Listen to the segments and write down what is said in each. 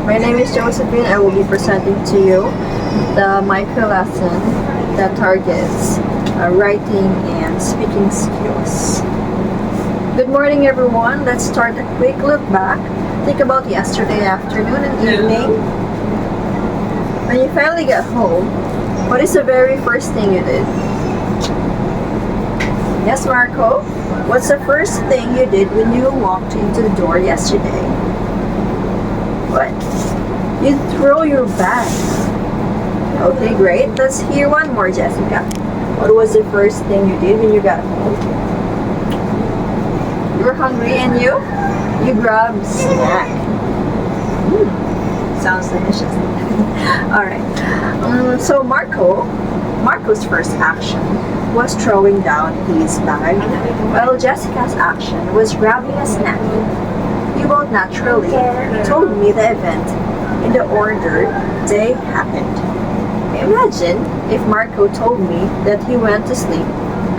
My name is Josephine. I will be presenting to you the micro lesson that targets writing and speaking skills. Good morning, everyone. Let's start a quick look back. Think about yesterday afternoon and evening. When you finally got home, what is the very first thing you did? Yes, Marco? What's the first thing you did when you walked into the door yesterday? What? You throw your bag. Okay, great. Let's hear one more, Jessica. What was the first thing you did when you got home? You were hungry and you grabbed snack. Sounds delicious. Alright. So Marco's first action was throwing down his bag, while Jessica's action was grabbing a snack. You both naturally told me the event in the order they happened. Imagine if Marco told me that he went to sleep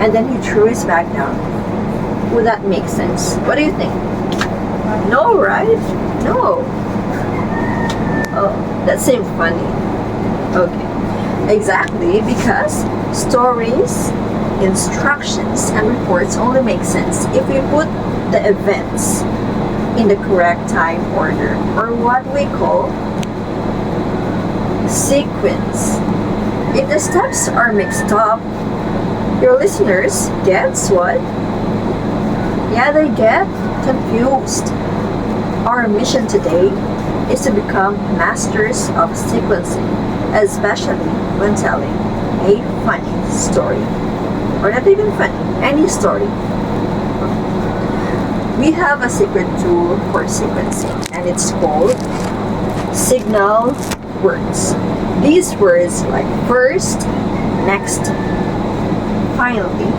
and then he threw his bag down. Would that make sense? What do you think? No, right? No. Oh, that seemed funny. Okay. Exactly, because stories, instructions, and reports only make sense if we put the events in the correct time order, or what we call sequence. If the steps are mixed up, your listeners guess what? Yeah, they get confused. Our mission today is to become masters of sequencing, especially when telling a funny story. Or not even funny, any story. We have a secret tool for sequencing, and it's called signal words. These words like first, next, finally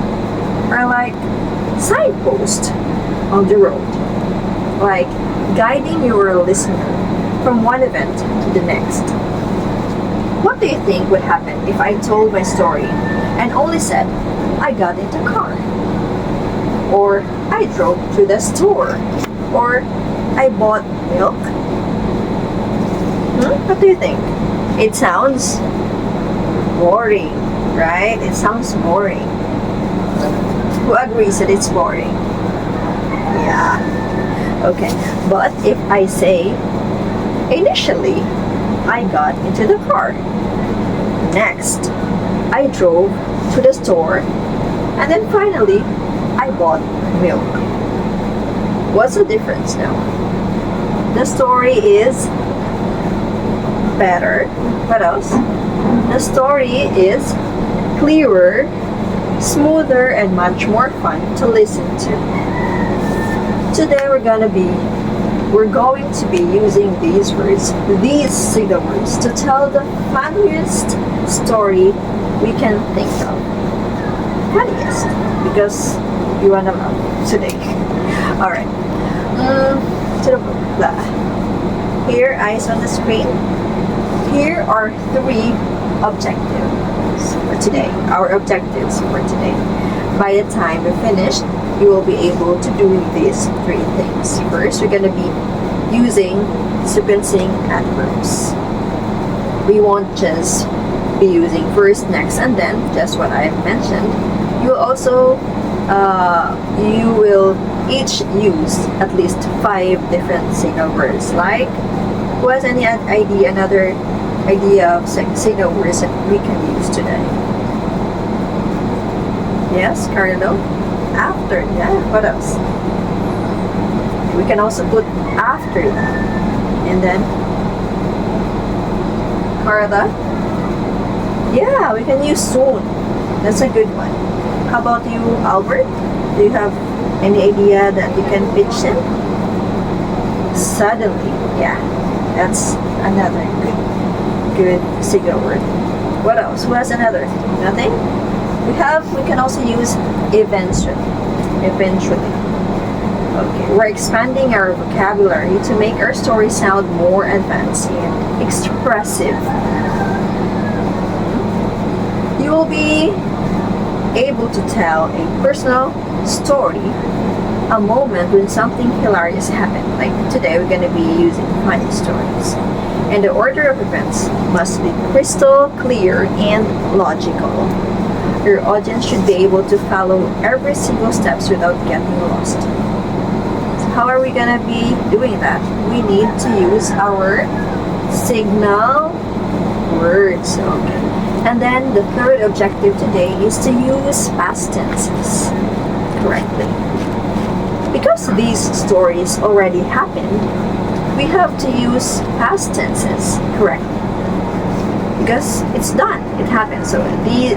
are like signposts on the road, like guiding your listener from one event to the next. What do you think would happen if I told my story and only said I got into a car, or I drove to the store, or I bought milk? What do you think? It sounds boring, right? It sounds boring. Who agrees that it's boring? Yeah. Okay. But if I say, initially, I got into the car. Next, I drove to the store. And then finally, I bought milk. What's the difference now? The story is better. What else? The story is clearer, smoother, and much more fun to listen to. Today we're going to be using these words, these signal words, to tell the funniest story we can think of. Funniest, because you wanna laugh today. Alright. To the book. Here, eyes on the screen. Here are 3 objectives for today. Our objectives for today. By the time we're finished, you will be able to do these 3 things. First, we're gonna be using sequencing adverbs. We won't just be using first, next, and then, just what I've mentioned. You also, you will each use at least 5 different signal words. Like, who has any idea, another idea of signal words that we can use today? Yes, Carlo? After, yeah, what else? We can also put after that. And then, Carla? Yeah, we can use soon. That's a good one. How about you, Albert? Do you have any idea that you can pitch in? Suddenly, yeah. That's another good signal word. What else? Who has another? Nothing? We can also use eventually. Okay, we're expanding our vocabulary to make our story sound more advanced and expressive. You will be able to tell a personal story a moment when something hilarious happened. Like today, we're going to be using funny stories. And the order of events must be crystal clear and logical. Your audience should be able to follow every single steps without getting lost. So how are we going to be doing that? We need to use our signal words. Okay. And then the third objective today is to use past tenses correctly. Because these stories already happened, we have to use past tenses correctly. Because it's done, it happened. So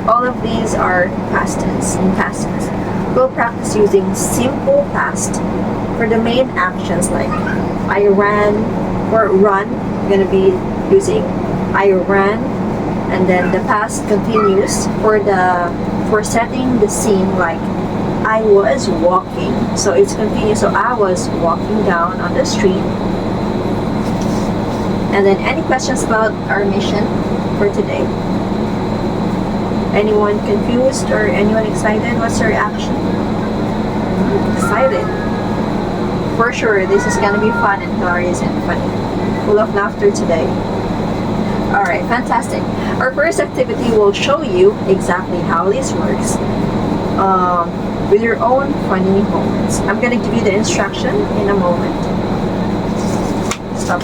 all of these are past tense and past tense. We'll practice using simple past for the main actions like I ran or run. We're going to be using I ran, and then the past continuous for setting the scene like I was walking. So it's continuous. So I was walking down on the street. And then any questions about our mission for today? Anyone confused or anyone excited? What's your reaction? Excited. For sure, this is gonna be fun and hilarious and funny. Full of laughter today. Alright, fantastic. Our first activity will show you exactly how this works with your own funny moments. I'm gonna give you the instruction in a moment. Stop.